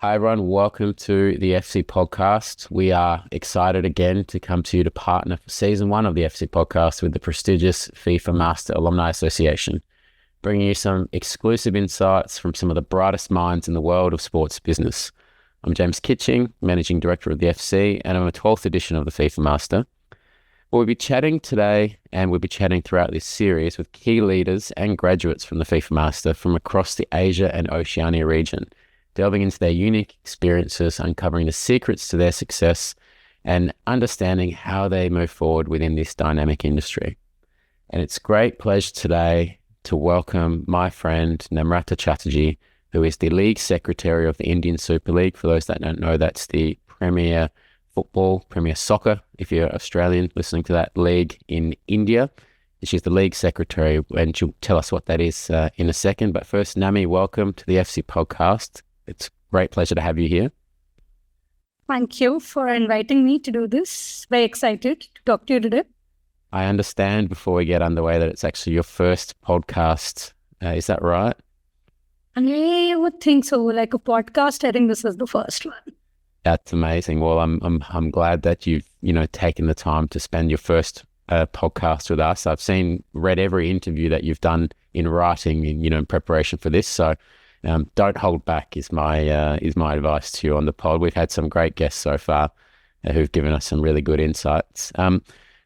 Hi everyone, welcome to the FC podcast. We are excited again to come to you to partner for season 1 of the FC podcast with the prestigious FIFA Master Alumni Association, bringing you some exclusive insights from some of the brightest minds in the world of sports business. I'm James Kitching, Managing Director of the FC, and I'm a 12th edition of the FIFA Master. We'll be chatting today, and we'll be chatting throughout this series with key leaders and graduates from the FIFA Master from across the Asia and Oceania region, delving into their unique experiences, uncovering the secrets to their success, and understanding how they move forward within this dynamic industry. And it's a great pleasure today to welcome my friend Namrata Chatterjee, who is the League Secretary of the Indian Super League. For those that don't know, that's the Premier Football, Premier Soccer, if you're Australian listening to that league in India. She's the League Secretary, and she'll tell us what that is in a second. But first, Nami, welcome to the FC podcast. It's a great pleasure to have you here. Thank you for inviting me to do this. Very excited to talk to you today. I understand before we get underway that it's actually your first podcast. Is that right? I would think so. Like a podcast, I think this is the first one. That's amazing. Well, I'm glad that you've taken the time to spend your first podcast with us. I've read every interview that you've done in writing, in preparation for this. So. Don't hold back is my advice to you on the pod. We've had some great guests so far who've given us some really good insights.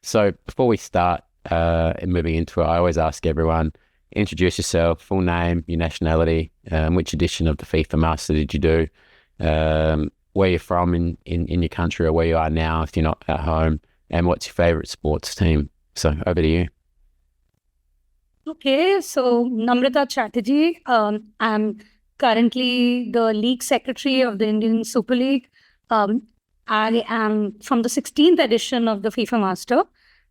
So before we start moving into it, I always ask everyone, introduce yourself, full name, your nationality, which edition of the FIFA Master did you do, where you're from in your country or where you are now if you're not at home, and what's your favourite sports team. So over to you. Okay, so Namrata Chatterjee. I'm currently the League Secretary of the Indian Super League. I am from the 16th edition of the FIFA Master,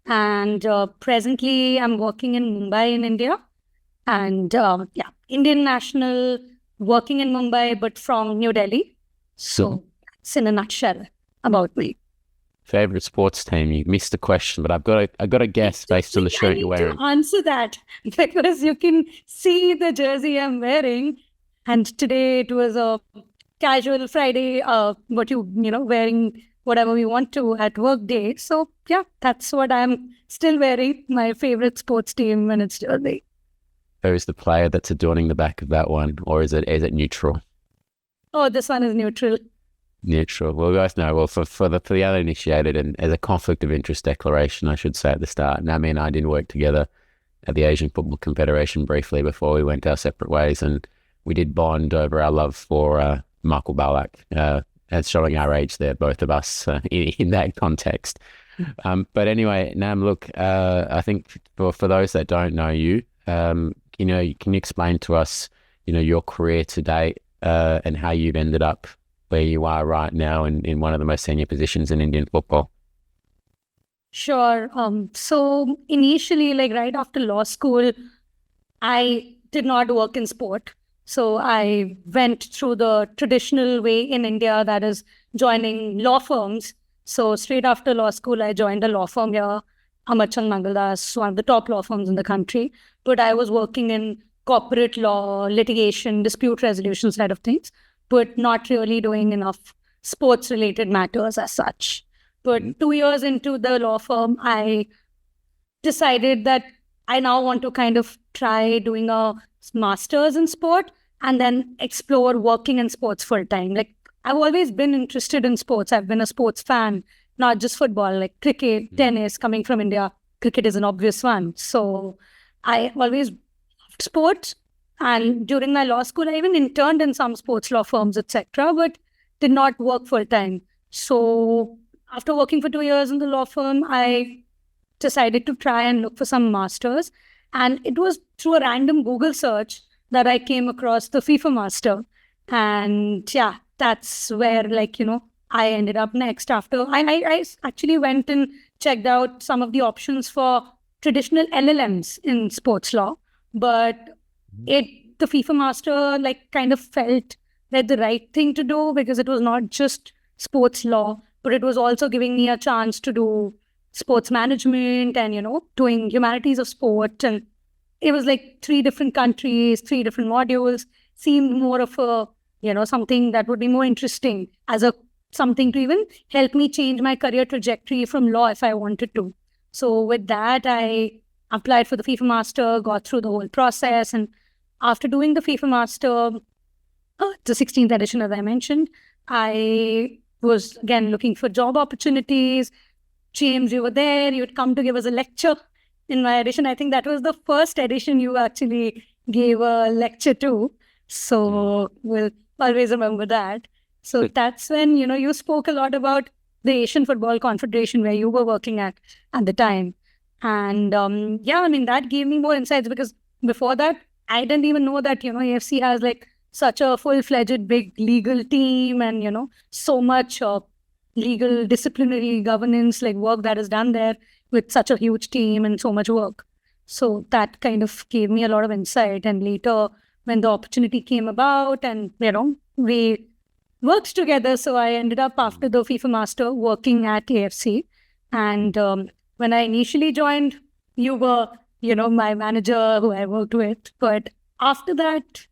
and presently I'm working in Mumbai in India. And Indian national, working in Mumbai, but from New Delhi. So that's in a nutshell about me. Favorite sports team? You missed the question, but I've got a guess based on the shirt you're wearing. To answer that because you can see the jersey I'm wearing, and today it was a casual Friday. Wearing whatever we want to at work day. So yeah, that's what I'm still wearing. My favorite sports team when it's jersey. Who's the player that's adorning the back of that one, or is it neutral? Oh, this one is neutral. Neutral. Well, we both know. Well, for the uninitiated, and as a conflict of interest declaration, I should say at the start, Nami and I did work together at the Asian Football Confederation briefly before we went our separate ways, and we did bond over our love for Michael Ballack, as showing our age there, both of us in that context. But anyway, Nam, look, I think for those that don't know you, can you explain to us, your career to date and how you've ended up where you are right now in one of the most senior positions in Indian football? Sure. So initially, like right after law school, I did not work in sport. So I went through the traditional way in India, that is joining law firms. So straight after law school, I joined a law firm here, Amarchand Mangaldas, one of the top law firms in the country. But I was working in corporate law, litigation, dispute resolution side of things, but not really doing enough sports-related matters as such. But 2 years into the law firm, I decided that I now want to kind of try doing a master's in sport and then explore working in sports full-time. Like, I've always been interested in sports. I've been a sports fan, not just football, like cricket, tennis. Coming from India, cricket is an obvious one. So I always loved sports. And during my law school, I even interned in some sports law firms, etc., but did not work full-time. So after working for 2 years in the law firm, I decided to try and look for some masters. And it was through a random Google search that I came across the FIFA Master. And yeah, that's where, I ended up next after. I actually went and checked out some of the options for traditional LLMs in sports law. But the FIFA Master kind of felt like the right thing to do because it was not just sports law, but it was also giving me a chance to do sports management and, doing humanities of sport. And it was like 3 different countries, 3 different modules, seemed more of a something that would be more interesting as something to even help me change my career trajectory from law if I wanted to. So with that, I applied for the FIFA Master, got through the whole process. And after doing the FIFA Master, the 16th edition, as I mentioned, I was again looking for job opportunities. James, you were there. You would come to give us a lecture in my edition. I think that was the first edition you actually gave a lecture to. So we'll always remember that. So that's when, you spoke a lot about the Asian Football Confederation where you were working at the time. And that gave me more insights because before that, I didn't even know that, AFC has like such a full-fledged big legal team and, so much legal disciplinary governance like work that is done there with such a huge team and so much work. So that kind of gave me a lot of insight. And later when the opportunity came about and, we worked together. So I ended up after the FIFA Master working at AFC. And when I initially joined, you were, my manager who I worked with. But after that,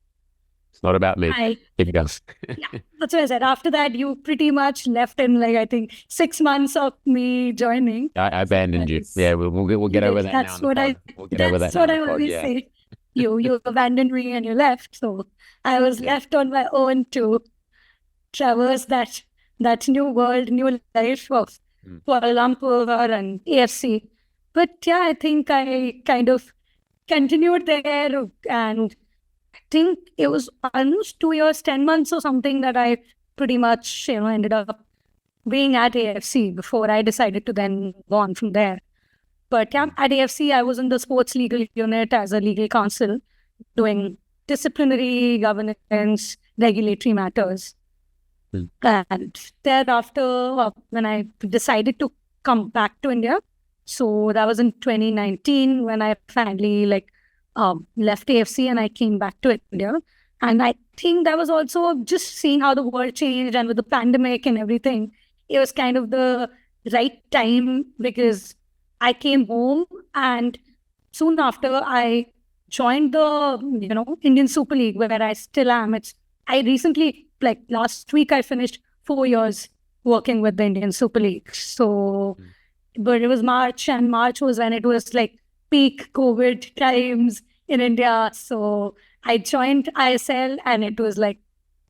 it's not about me. Keep it going. Yeah, that's what I said. After that, you pretty much left in I think 6 months of me joining. I abandoned you. Yeah, we'll get over that now. That's what I always say. You abandoned me and you left. So I was left on my own to traverse that new world, new life of Kuala Lumpur and AFC. But yeah, I think I kind of continued there, and I think it was almost 2 years, 10 months or something that I pretty much, ended up being at AFC before I decided to then go on from there. But yeah, at AFC, I was in the sports legal unit as a legal counsel doing disciplinary governance, regulatory matters. And thereafter, when I decided to come back to India, so that was in 2019 when I finally left AFC and I came back to India. And I think that was also just seeing how the world changed, and with the pandemic and everything, it was kind of the right time because I came home and soon after I joined the, Indian Super League where I still am. I recently, last week, I finished 4 years working with the Indian Super League. So, but it was March, and March was when it was peak COVID times in India. So I joined ISL and it was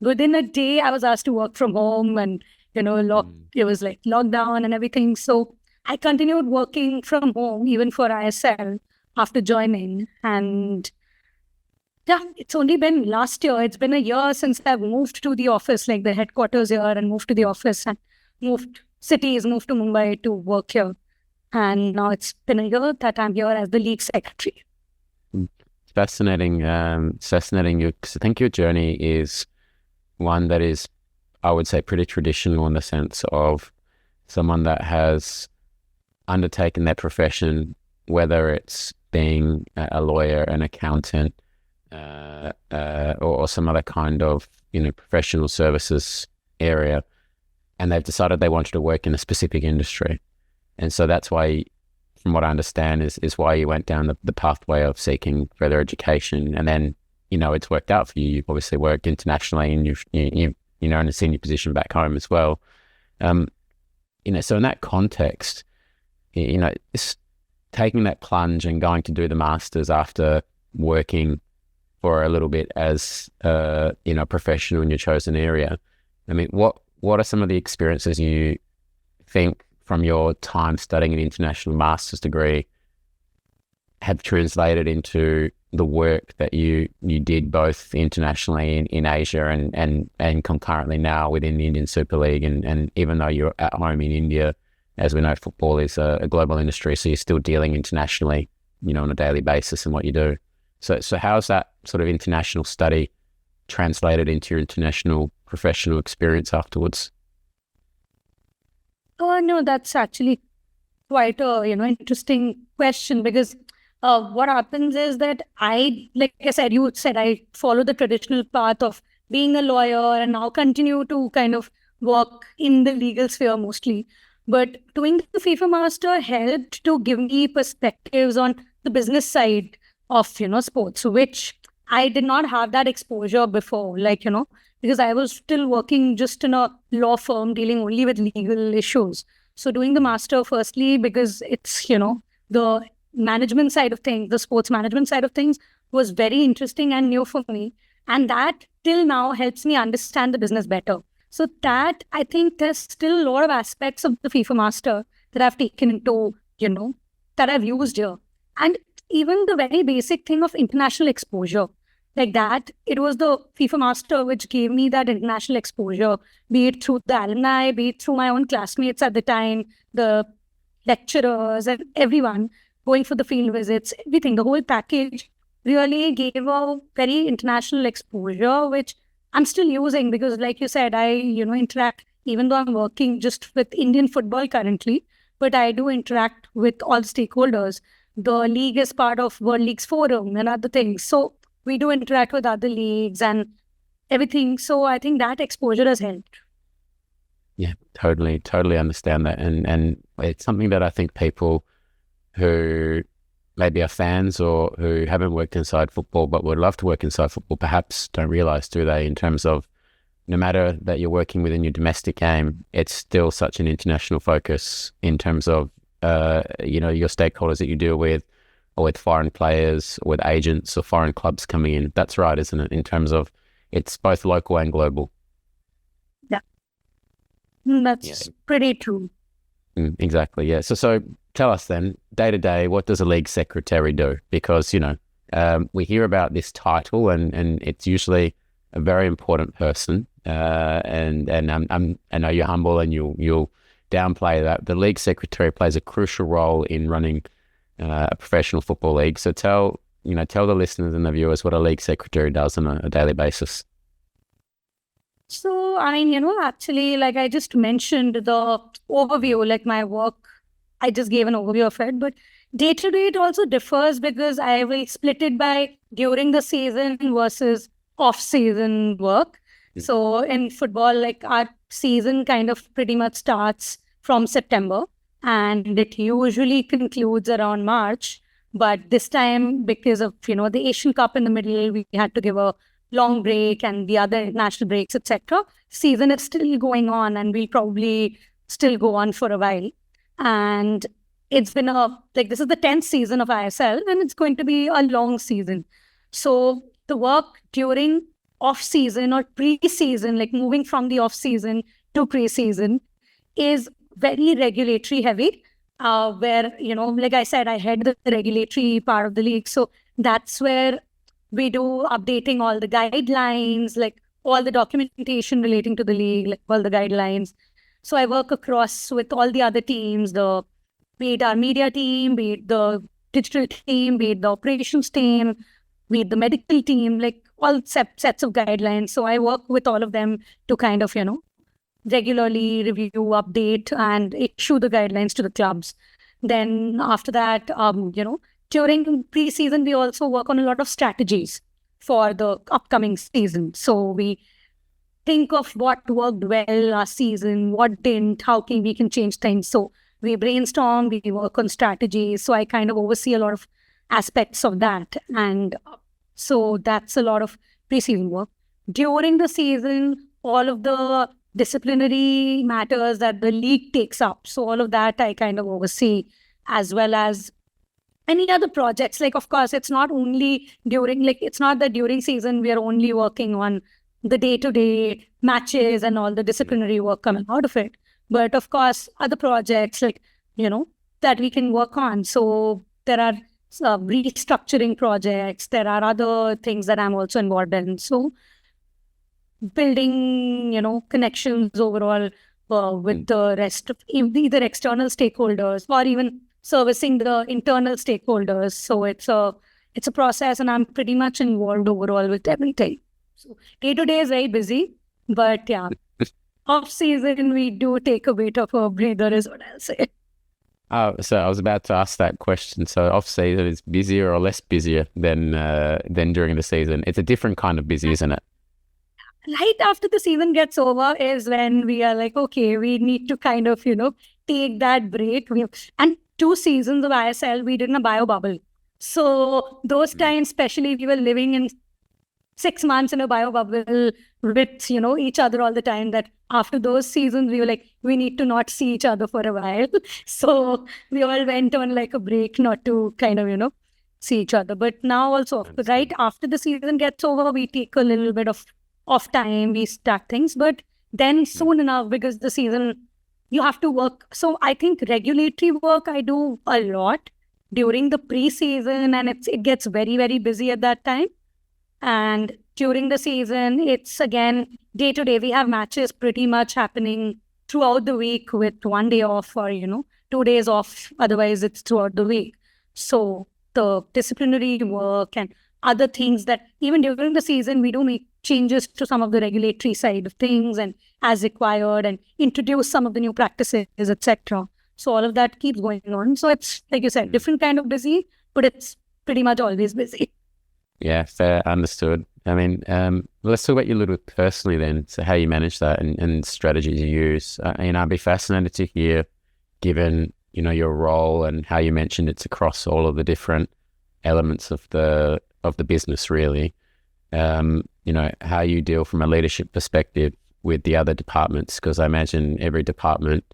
within a day I was asked to work from home, and, it was lockdown and everything. So I continued working from home even for ISL after joining. And yeah, it's only been last year. It's been a year since I've moved to the office, the headquarters here, and moved to the office and moved to Mumbai to work here. And now it's been a year that I'm here as the league secretary. It's fascinating. Fascinating. Because I think your journey is one that is, I would say, pretty traditional in the sense of someone that has undertaken their profession, whether it's being a lawyer, an accountant, or some other kind of professional services area, and they've decided they wanted to work in a specific industry. And so that's why, from what I understand, is why you went down the pathway of seeking further education. And then it's worked out for you. You've obviously worked internationally, and you're in a senior position back home as well. So in that context, it's taking that plunge and going to do the masters after working for a little bit as a professional in your chosen area. I mean, what are some of the experiences you think from your time studying an international master's degree have translated into the work that you did both internationally in Asia and concurrently now within the Indian Super League, and even though you're at home in India, as we know, football is a global industry, so you're still dealing internationally, on a daily basis in what you do. So how's that sort of international study translated into your international professional experience afterwards? Oh, no, that's actually quite a, interesting question, because what happens is that like I said, you said I follow the traditional path of being a lawyer and now continue to kind of work in the legal sphere mostly. But doing the FIFA Master helped to give me perspectives on the business side of, sports, which I did not have that exposure before, because I was still working just in a law firm dealing only with legal issues. So doing the master, firstly, because it's, the management side of things, the sports management side of things was very interesting and new for me. And that till now helps me understand the business better. So that, I think there's still a lot of aspects of the FIFA Master that I've taken into, that I've used here. And even the very basic thing of international exposure, like that, it was the FIFA Master which gave me that international exposure, be it through the alumni, be it through my own classmates at the time, the lecturers and everyone going for the field visits, everything, the whole package really gave a very international exposure, which I'm still using because, like you said, I, interact, even though I'm working just with Indian football currently, but I do interact with all stakeholders. The league is part of World Leagues Forum and other things. So we do interact with other leagues and everything. So I think that exposure has helped. Yeah, totally understand that. And it's something that I think people who maybe are fans or who haven't worked inside football but would love to work inside football perhaps don't realize, do they, in terms of no matter that you're working within your domestic game, it's still such an international focus in terms of, your stakeholders that you deal with, or with foreign players, or with agents or foreign clubs coming in. That's right, isn't it? In terms of it's both local and global. Yeah, that's pretty true. Exactly, yeah. So tell us then, day to day, what does a league secretary do? Because, we hear about this title and it's usually a very important person. And I know you're humble and you'll downplay that. The league secretary plays a crucial role in running a professional football league. So tell the listeners and the viewers what a league secretary does on a daily basis. So, actually, like I just mentioned the overview, like my work, I just gave an overview of it, but day to day, it also differs because I will split it by during the season versus off-season work. So in football, like our season kind of pretty much starts from September and it usually concludes around March. But this time, because of, the Asian Cup in the middle, we had to give a long break and the other national breaks, etc. Season is still going on and we'll probably still go on for a while. And it's been this is the 10th season of ISL and it's going to be a long season. So the work during off-season or pre-season, like moving from the off-season to pre-season, is very regulatory heavy, where, like I said, I head the regulatory part of the league. So that's where we do updating all the guidelines, like all the documentation relating to the league, like all the guidelines. So I work across with all the other teams, be it our media team, be it the digital team, be it the operations team, be it the medical team, like all sets of guidelines. So I work with all of them to kind of, regularly review, update, and issue the guidelines to the clubs. Then after that, during pre-season, we also work on a lot of strategies for the upcoming season. So we think of what worked well last season, what didn't, how we can change things. So we brainstorm, we work on strategies. So I kind of oversee a lot of aspects of that. And so that's a lot of pre-season work. During the season, all of the disciplinary matters that the league takes up. So all of that I kind of oversee, as well as any other projects. Like, of course, it's not only it's not that during season we are only working on the day-to-day matches and all the disciplinary work coming out of it. But of course, other projects that we can work on. So there are restructuring projects. There are other things that I'm also involved in. So building, connections overall with the rest of either external stakeholders or even servicing the internal stakeholders. So it's a process, and I'm pretty much involved overall with everything. So day to day is very busy, but yeah, off season we do take a bit of a breather, is what I'll say. So I was about to ask that question. So off season is busier or less busier than during the season? It's a different kind of busy, isn't it? Right after the season gets over is when we are like, okay, we need to kind of, take that break. And 2 seasons of ISL, we did in a bio bubble. So those times, especially we were living in 6 months in a bio bubble with, each other all the time, that after those seasons, we were like, we need to not see each other for a while. So we all went on like a break not to kind of, see each other. But now also, right after the season gets over, we take a little bit of off time, we start things. But then soon enough, because the season, you have to work. So I think regulatory work I do a lot during the pre-season, and it gets very, very busy at that time. And during the season, it's again day to day. We have matches pretty much happening throughout the week with 1 day off or, 2 days off. Otherwise, it's throughout the week. So the disciplinary work and other things that even during the season, we do make changes to some of the regulatory side of things and as required, and introduce some of the new practices, etc. So all of that keeps going on. So it's, like you said, different kind of busy, but it's pretty much always busy. Yeah, fair, understood. I mean, let's talk about you a little bit personally then. So how you manage that and strategies you use. I'd be fascinated to hear, given, your role and how you mentioned it's across all of the different elements of the business, really. How you deal from a leadership perspective with the other departments, because I imagine every department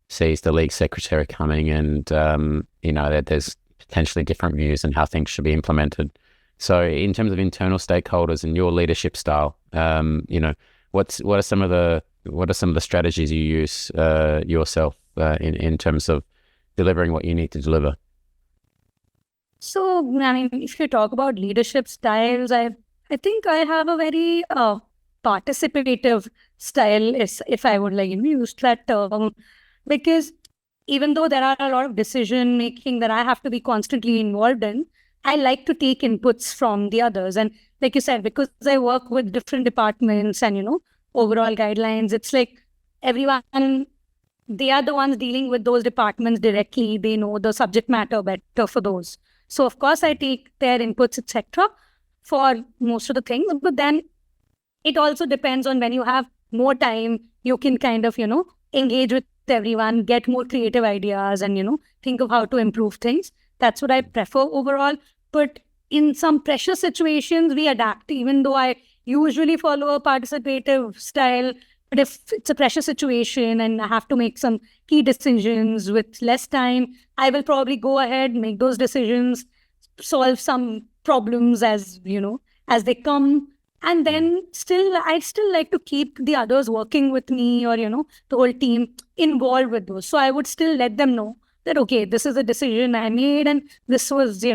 sees the league secretary coming and, that there's potentially different views on how things should be implemented. So in terms of internal stakeholders and your leadership style, what are some of the strategies you use yourself in terms of delivering what you need to deliver? So, I mean, if you talk about leadership styles, I think I have a very participative style, if I would use that term, because even though there are a lot of decision making that I have to be constantly involved in, I like to take inputs from the others. And like you said, because I work with different departments and, overall guidelines, it's like everyone, they are the ones dealing with those departments directly. They know the subject matter better for those. So of course I take their inputs, etc. for most of the things. But then it also depends on when you have more time, you can kind of, engage with everyone, get more creative ideas and, think of how to improve things. That's what I prefer overall. But in some pressure situations, we adapt, even though I usually follow a participative style. But if it's a pressure situation and I have to make some key decisions with less time, I will probably go ahead, make those decisions, solve some problems as they come. And then I still like to keep the others working with me or, the whole team involved with those. So I would still let them know that, okay, this is a decision I made and this was,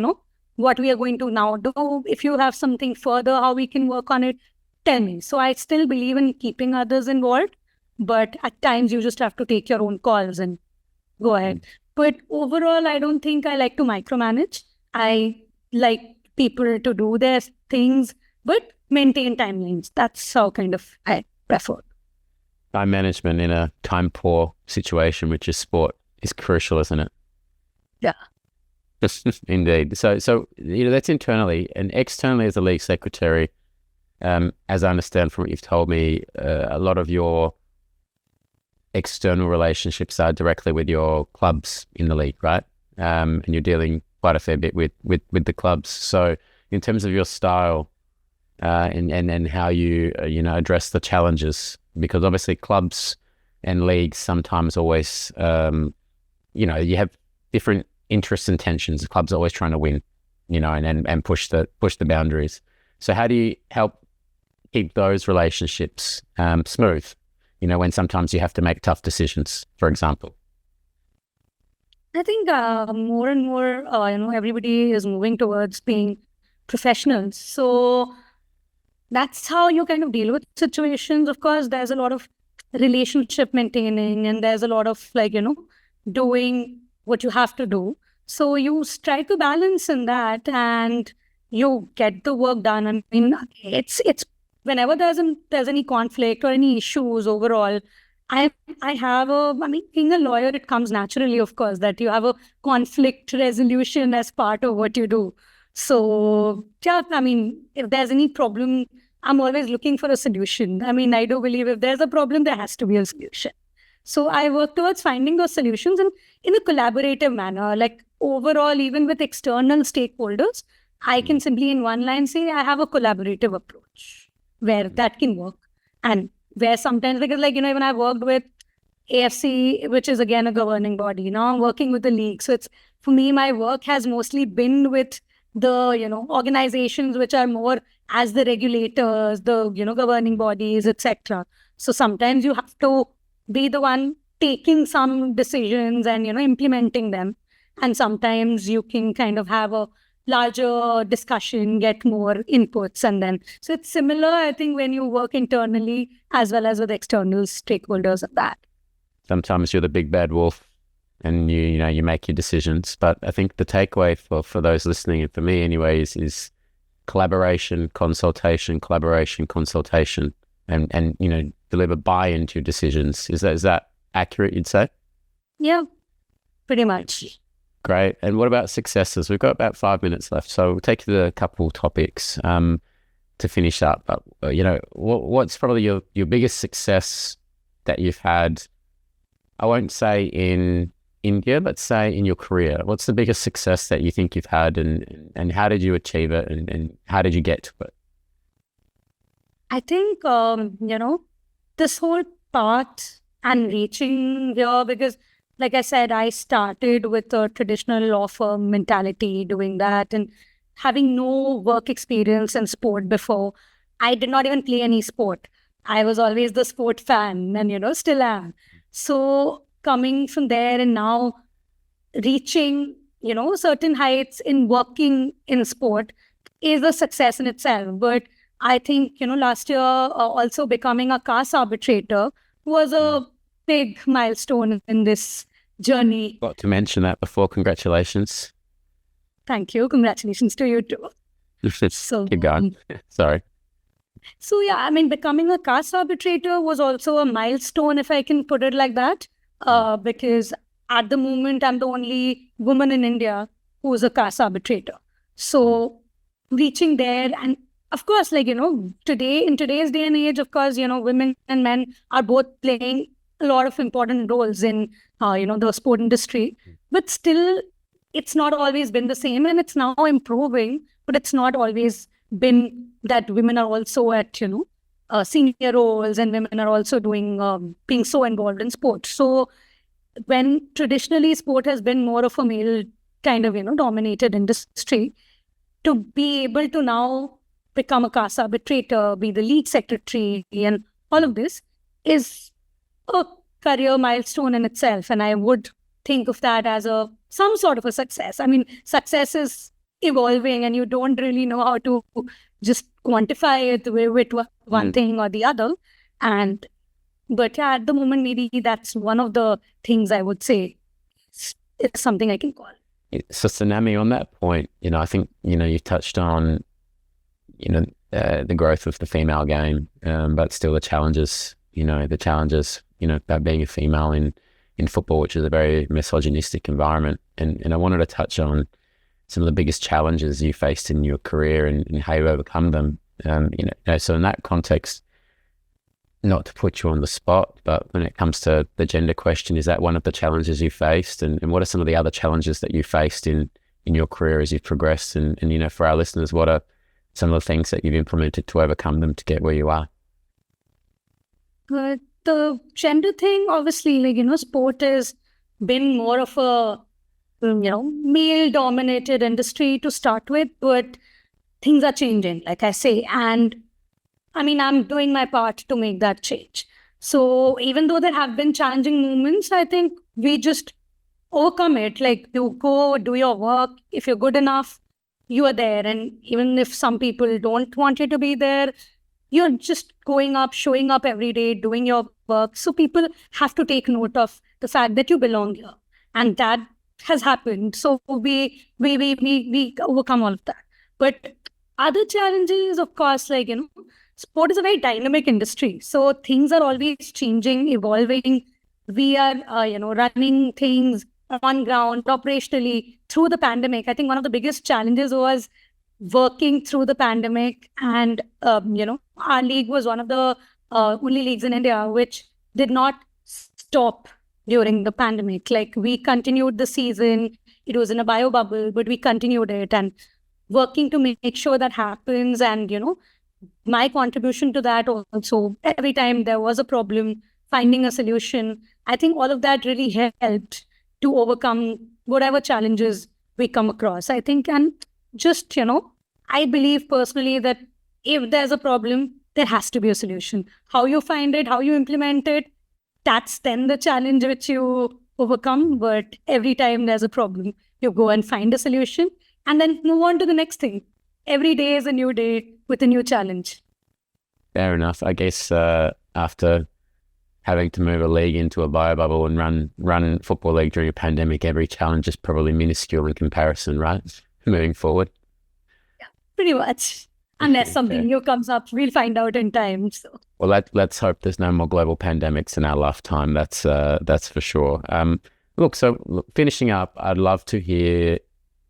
what we are going to now do. If you have something further, how we can work on it, tell me. So I still believe in keeping others involved, but at times you just have to take your own calls and go ahead. But overall, I don't think I like to micromanage. I like people to do their things, but maintain timelines. That's how kind of I prefer. Time management in a time-poor situation, which is sport, is crucial, isn't it? Yeah. Indeed. So that's internally, and externally as a league secretary. As I understand from what you've told me, a lot of your external relationships are directly with your clubs in the league, right? And you're dealing quite a fair bit with the clubs. So in terms of your style and how you address the challenges, because obviously clubs and leagues sometimes always you have different interests and tensions. The club's always trying to win, and push the boundaries. So how do you help keep those relationships smooth, when sometimes you have to make tough decisions, for example? I think more and more, everybody is moving towards being professionals. So that's how you kind of deal with situations. Of course, there's a lot of relationship maintaining and there's a lot of doing what you have to do. So you try to balance in that and you get the work done. I mean, it's whenever there's any conflict or any issues overall, I mean, being a lawyer, it comes naturally, of course, that you have a conflict resolution as part of what you do. So, yeah, I mean, if there's any problem, I'm always looking for a solution. I mean, I do believe if there's a problem, there has to be a solution. So I work towards finding those solutions and in a collaborative manner, like overall, even with external stakeholders, I can simply in one line say I have a collaborative approach where that can work. And where sometimes, because even I worked with AFC, which is again a governing body. Now I'm working with the league. So it's, for me, my work has mostly been with the, organizations which are more as the regulators, the, governing bodies, etc. So sometimes you have to be the one taking some decisions and, implementing them. And sometimes you can kind of have a larger discussion, get more inputs, and then, so it's similar, I think, when you work internally as well as with external stakeholders of that. Sometimes you're the big bad wolf and you make your decisions. But I think the takeaway for those listening, and for me anyways, is collaboration, consultation, and deliver buy-in to your decisions. Is that accurate, you'd say? Yeah, pretty much. Great. And what about successes? We've got about 5 minutes left, so we'll take you to a couple topics to finish up. But what's probably your biggest success that you've had? I won't say in India, but say in your career. What's the biggest success that you think you've had, and how did you achieve it, and how did you get to it? I think this whole path and reaching here, because like I said, I started with a traditional law firm mentality, doing that, and having no work experience in sport before. I did not even play any sport. I was always the sport fan, and still am. So coming from there and now reaching, certain heights in working in sport is a success in itself. But I think, last year also becoming a CAS arbitrator was a big milestone in this journey. Got to mention that before. Congratulations. Thank you. Congratulations to you too. So keep going. Sorry. So yeah, becoming a CAS arbitrator was also a milestone, if I can put it like that, because at the moment I'm the only woman in India who is a CAS arbitrator. So reaching there, and of course, today, in today's day and age, of course, women and men are both playing a lot of important roles in, the sport industry. But still, it's not always been the same, and it's now improving, but it's not always been that women are also at, senior roles, and women are also doing, being so involved in sport. So when traditionally sport has been more of a male kind of, dominated industry, to be able to now become a CAS arbitrator, be the league secretary, and all of this is a career milestone in itself. And I would think of that as some sort of a success. Success is evolving, and you don't really know how to just quantify it with one thing or the other. But yeah, at the moment, maybe that's one of the things I would say it's something I can call. So Tsunami, on that point, I think, you touched on, the growth of the female game, but still the challenges, about being a female in football, which is a very misogynistic environment. And I wanted to touch on some of the biggest challenges you faced in your career and how you overcome them. So in that context, not to put you on the spot, but when it comes to the gender question, is that one of the challenges you faced? And what are some of the other challenges that you faced in your career as you've progressed? And for our listeners, what are some of the things that you've implemented to overcome them to get where you are? The gender thing, obviously, sport has been more of a, male-dominated industry to start with, but things are changing, like I say. And I'm doing my part to make that change. So even though there have been challenging moments, I think we just overcome it. Like, you go, do your work. If you're good enough, you are there. And even if some people don't want you to be there, you're just going up, showing up every day, doing your work. So people have to take note of the fact that you belong here. And that has happened. So we overcome all of that. But other challenges, of course, sport is a very dynamic industry. So things are always changing, evolving. We are, running things on ground operationally through the pandemic. I think one of the biggest challenges was working through the pandemic. And, our league was one of the only leagues in India which did not stop during the pandemic. Like, we continued the season. It was in a bio bubble, but we continued it. And working to make sure that happens. And, my contribution to that also, every time there was a problem, finding a solution, I think all of that really helped to overcome whatever challenges we come across. I think, and just, I believe personally that if there's a problem, there has to be a solution. How you find it, how you implement it, that's then the challenge which you overcome. But every time there's a problem, you go and find a solution and then move on to the next thing. Every day is a new day with a new challenge. Fair enough. I guess after having to move a league into a bio bubble and run football league during a pandemic, every challenge is probably minuscule in comparison, right? Moving forward. Yeah, pretty much. Unless something new comes up, we'll find out in time. So, well, let's hope there's no more global pandemics in our lifetime. That's for sure. Finishing up, I'd love to hear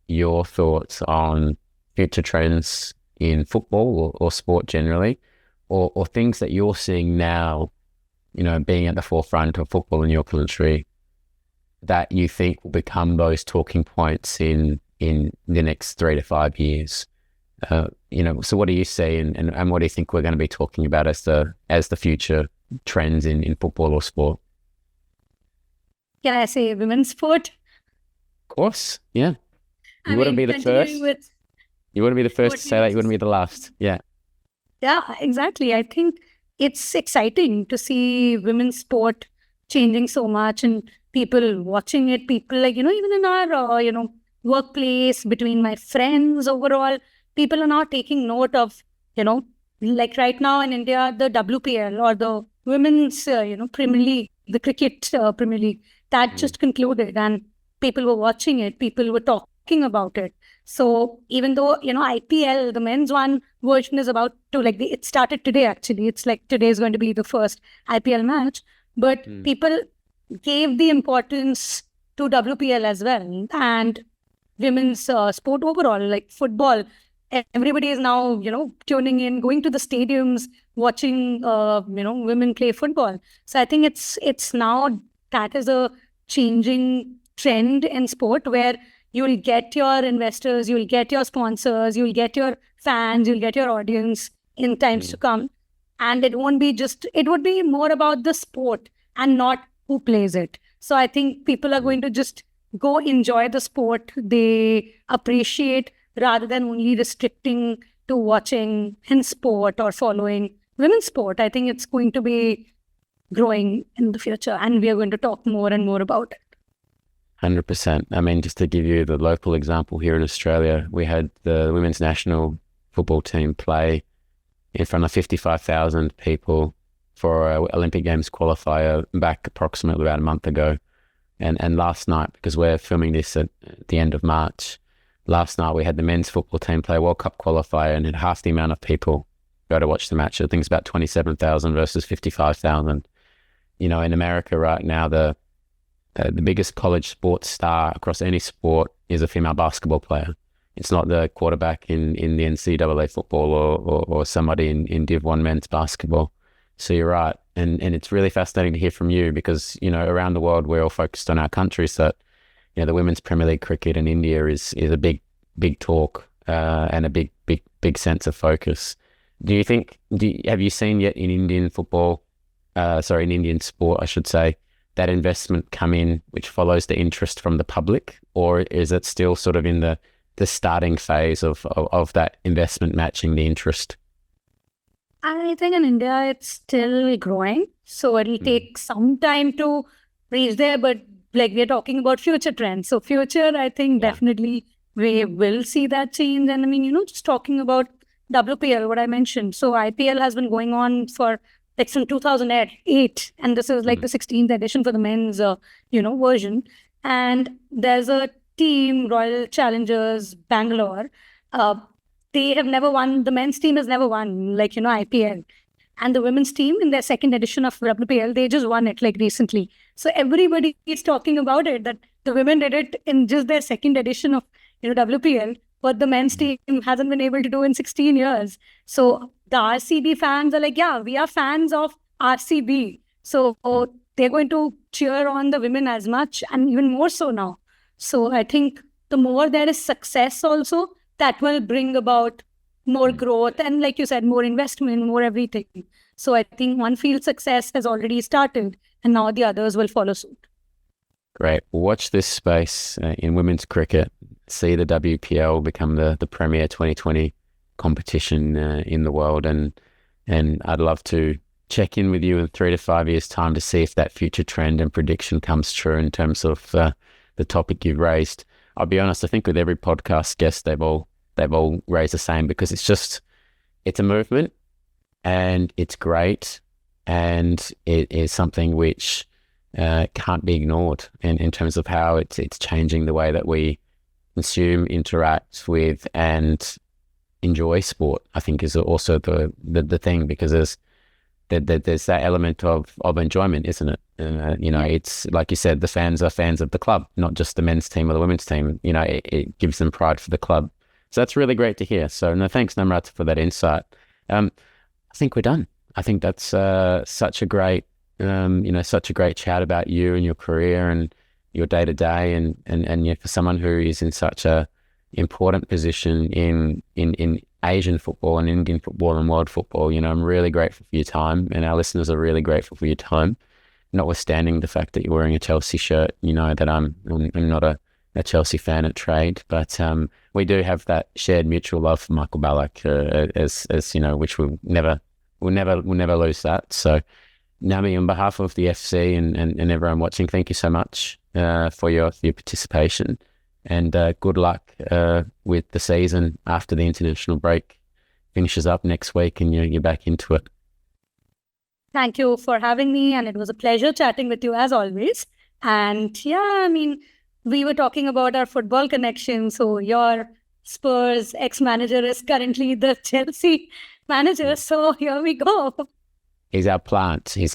your thoughts on future trends in football or sport generally, or things that you're seeing now, being at the forefront of football in your country, that you think will become those talking points in the next 3 to 5 years. So what do you see, and what do you think we're going to be talking about as the future trends in football or sport? Can I say women's sport? Of course, yeah. You wouldn't be the first. You wouldn't be the first to say that. You wouldn't be the last. Yeah. Yeah, exactly. I think it's exciting to see women's sport changing so much and people watching it. People even in our, workplace, between my friends overall, people are now taking note of, like right now in India, the WPL or the women's, Premier League, the cricket Premier League, that just concluded and people were watching it. People were talking about it. So even though, IPL, the men's one version is about to it started today, actually. It's like today is going to be the first IPL match. But people gave the importance to WPL as well. And women's sport overall, like football, everybody is now, tuning in, going to the stadiums, watching, women play football. So I think it's now that is a changing trend in sport where you'll get your investors, you'll get your sponsors, you'll get your fans, you'll get your audience in times to come. And it would be more about the sport and not who plays it. So I think people are going to just go enjoy the sport they appreciate rather than only restricting to watching men's sport or following women's sport. I think it's going to be growing in the future and we are going to talk more and more about it. 100%. I mean, just to give you the local example here in Australia, we had the women's national football team play in front of 55,000 people for our Olympic Games qualifier back approximately about a month ago. And last night, because we're filming this at the end of March, last night we had the men's football team play World Cup qualifier and had half the amount of people go to watch the match. I think it's about 27,000 versus 55,000. In America right now, the biggest college sports star across any sport is a female basketball player. It's not the quarterback in the NCAA football or somebody in Div 1 men's basketball. So you're right. And it's really fascinating to hear from you because, around the world, we're all focused on our country. So, the Women's Premier League cricket in India is a big talk and a big sense of focus. Have you seen yet in Indian football, in Indian sport, I should say, that investment come in which follows the interest from the public, or is it still sort of in the starting phase of that investment matching the interest? I think in India it's still growing, so it'll take some time to reach there, but we're talking about future trends. So future, I think definitely we will see that change. And I mean, just talking about WPL, what I mentioned. So IPL has been going on for since 2008, and this is the 16th edition for the men's, version. And there's a team, Royal Challengers Bangalore. They have never won. The men's team has never won, IPL. And the women's team in their second edition of WPL, they just won it recently. So everybody is talking about it, that the women did it in just their second edition of, WPL, what the men's team hasn't been able to do in 16 years. So the RCB fans are we are fans of RCB. So they're going to cheer on the women as much and even more so now. So I think the more there is success also, that will bring about more growth and, like you said, more investment, more everything. So I think one field's success has already started, and now the others will follow suit. Great. Watch this space in women's cricket. See the WPL become the premier 2020 competition in the world, and I'd love to check in with you in 3 to 5 years' time to see if that future trend and prediction comes true in terms of the topic you've raised. I'll be honest, I think with every podcast guest, they've all raised the same, because it's a movement, and it's great, and it is something which can't be ignored in terms of how it's changing the way that we consume, interact with, and enjoy sport. I think is also the thing, because there's that element of enjoyment, isn't it? It's like you said, the fans are fans of the club, not just the men's team or the women's team. It gives them pride for the club. So that's really great to hear. So no, thanks, Namrata, for that insight. I think we're done. I think that's such a great chat about you and your career and your day to day, and for someone who is in such a important position in Asian football and Indian football and world football. I'm really grateful for your time, and our listeners are really grateful for your time. Notwithstanding the fact that you're wearing a Chelsea shirt, that I'm not a Chelsea fan at trade, but we do have that shared mutual love for Michael Ballack, as which we'll never lose that. So, Nami, on behalf of the FC and everyone watching, thank you so much for your participation, and good luck with the season after the international break finishes up next week and you're back into it. Thank you for having me, and it was a pleasure chatting with you as always. And yeah, we were talking about our football connection. So your Spurs ex-manager is currently the Chelsea manager. So here we go. He's our plant. He's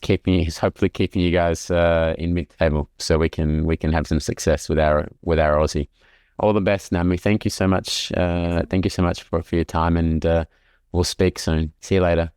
hopefully keeping you guys in mid-table, so we can have some success with our Aussie. All the best, Nami. Thank you so much. Thank you so much for your time, and we'll speak soon. See you later.